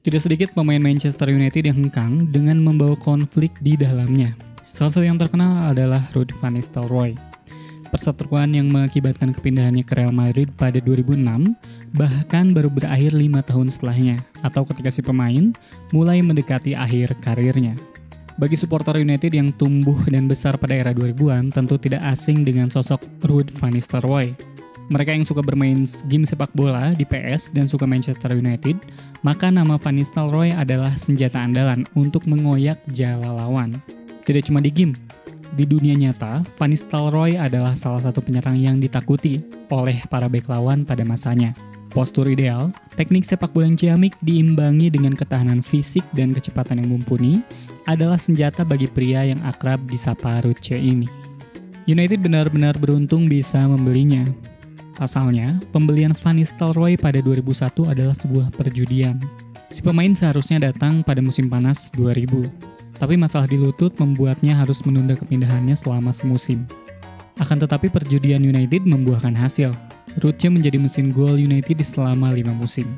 Tidak sedikit pemain Manchester United yang hengkang dengan membawa konflik di dalamnya. Salah satu yang terkenal adalah Ruud van Nistelrooy. Perseteruan yang mengakibatkan kepindahannya ke Real Madrid pada 2006 bahkan baru berakhir 5 tahun setelahnya, atau ketika si pemain mulai mendekati akhir karirnya. Bagi supporter United yang tumbuh dan besar pada era 2000-an, tentu tidak asing dengan sosok Ruud van Nistelrooy. Mereka yang suka bermain game sepak bola di PS dan suka Manchester United, maka nama Van Nistelrooy adalah senjata andalan untuk mengoyak jala lawan. Tidak cuma di game, di dunia nyata, Van Nistelrooy adalah salah satu penyerang yang ditakuti oleh para bek lawan pada masanya. Postur ideal, teknik sepak bola yang ciamik diimbangi dengan ketahanan fisik dan kecepatan yang mumpuni adalah senjata bagi pria yang akrab disapa Ruud ini. United benar-benar beruntung bisa membelinya. Pasalnya, pembelian Van Nistelrooy pada 2001 adalah sebuah perjudian. Si pemain seharusnya datang pada musim panas 2000, tapi masalah di lutut membuatnya harus menunda kepindahannya selama semusim. Akan tetapi perjudian United membuahkan hasil. Ruud menjadi mesin gol United selama 5 musim.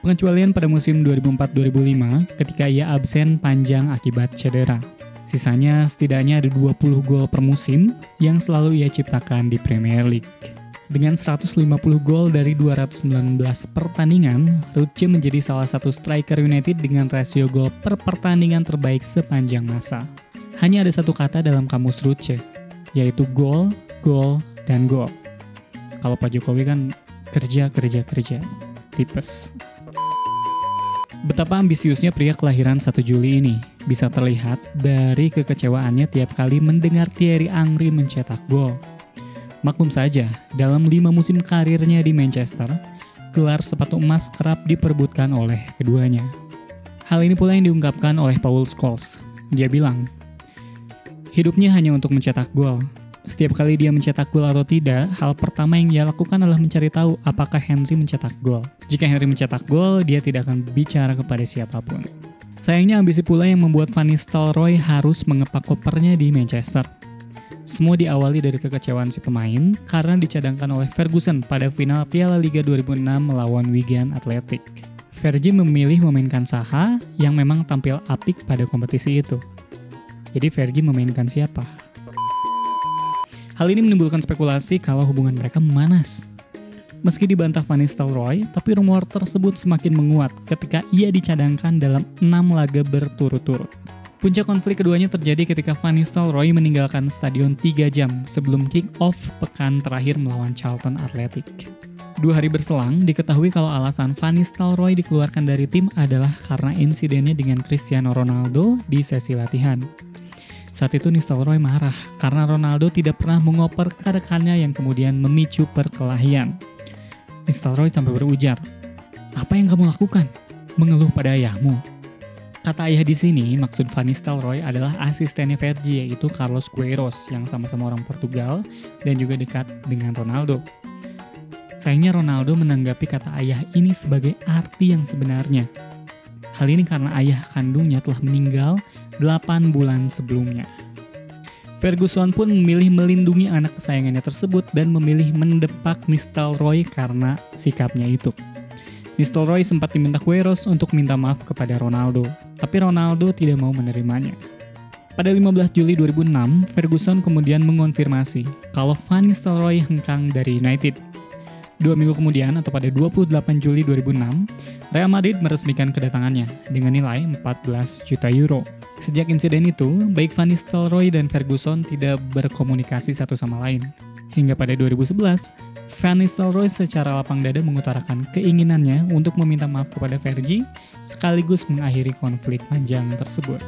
Pengecualian pada musim 2004-2005 ketika ia absen panjang akibat cedera. Sisanya setidaknya ada 20 gol per musim yang selalu ia ciptakan di Premier League. Dengan 150 gol dari 219 pertandingan, Ruud menjadi salah satu striker United dengan rasio gol per pertandingan terbaik sepanjang masa. Hanya ada satu kata dalam kamus Ruud, yaitu gol, gol, dan gol. Kalau Pak Jokowi kan kerja, tipes. Betapa ambisiusnya pria kelahiran 1 Juli ini bisa terlihat dari kekecewaannya tiap kali mendengar Thierry Henry mencetak gol. Maklum saja, dalam 5 musim karirnya di Manchester, gelar sepatu emas kerap diperebutkan oleh keduanya. Hal ini pula yang diungkapkan oleh Paul Scholes. Dia bilang, hidupnya hanya untuk mencetak gol. Setiap kali dia mencetak gol atau tidak, hal pertama yang ia lakukan adalah mencari tahu apakah Henry mencetak gol. Jika Henry mencetak gol, dia tidak akan bicara kepada siapapun. Sayangnya ambisi pula yang membuat Van Nistelrooy harus mengepak kopernya di Manchester. Semua diawali dari kekecewaan si pemain karena dicadangkan oleh Ferguson pada final Piala Liga 2006 melawan Wigan Athletic. Fergie memilih memainkan Zaha yang memang tampil apik pada kompetisi itu. Jadi Fergie memainkan siapa? Hal ini menimbulkan spekulasi kalau hubungan mereka memanas. Meski dibantah Van Nistelrooy, tapi rumor tersebut semakin menguat ketika ia dicadangkan dalam 6 laga berturut-turut. Puncak konflik keduanya terjadi ketika Van Nistelrooy meninggalkan stadion 3 jam sebelum kick-off pekan terakhir melawan Charlton Athletic. 2 hari berselang, diketahui kalau alasan Van Nistelrooy dikeluarkan dari tim adalah karena insidennya dengan Cristiano Ronaldo di sesi latihan. Saat itu Nistelrooy marah karena Ronaldo tidak pernah mengoper ke rekannya yang kemudian memicu perkelahian. Nistelrooy sampai berujar, "Apa yang kamu lakukan? Mengeluh pada ayahmu?" Kata ayah di sini maksud Van Nistelrooy adalah asistennya Fergie, yaitu Carlos Queiroz yang sama-sama orang Portugal dan juga dekat dengan Ronaldo. Sayangnya Ronaldo menanggapi kata ayah ini sebagai arti yang sebenarnya. Hal ini karena ayah kandungnya telah meninggal 8 bulan sebelumnya. Ferguson pun memilih melindungi anak kesayangannya tersebut dan memilih mendepak Nistelrooy karena sikapnya itu. Nistelrooy sempat diminta Queiroz untuk minta maaf kepada Ronaldo, tapi Ronaldo tidak mau menerimanya. Pada 15 Juli 2006, Ferguson kemudian mengonfirmasi kalau Van Nistelrooy hengkang dari United. 2 minggu kemudian, atau pada 28 Juli 2006, Real Madrid meresmikan kedatangannya dengan nilai 14 juta euro. Sejak insiden itu, baik Van Nistelrooy dan Ferguson tidak berkomunikasi satu sama lain. Hingga pada 2011, Van Nistelrooy secara lapang dada mengutarakan keinginannya untuk meminta maaf kepada Fergie sekaligus mengakhiri konflik panjang tersebut.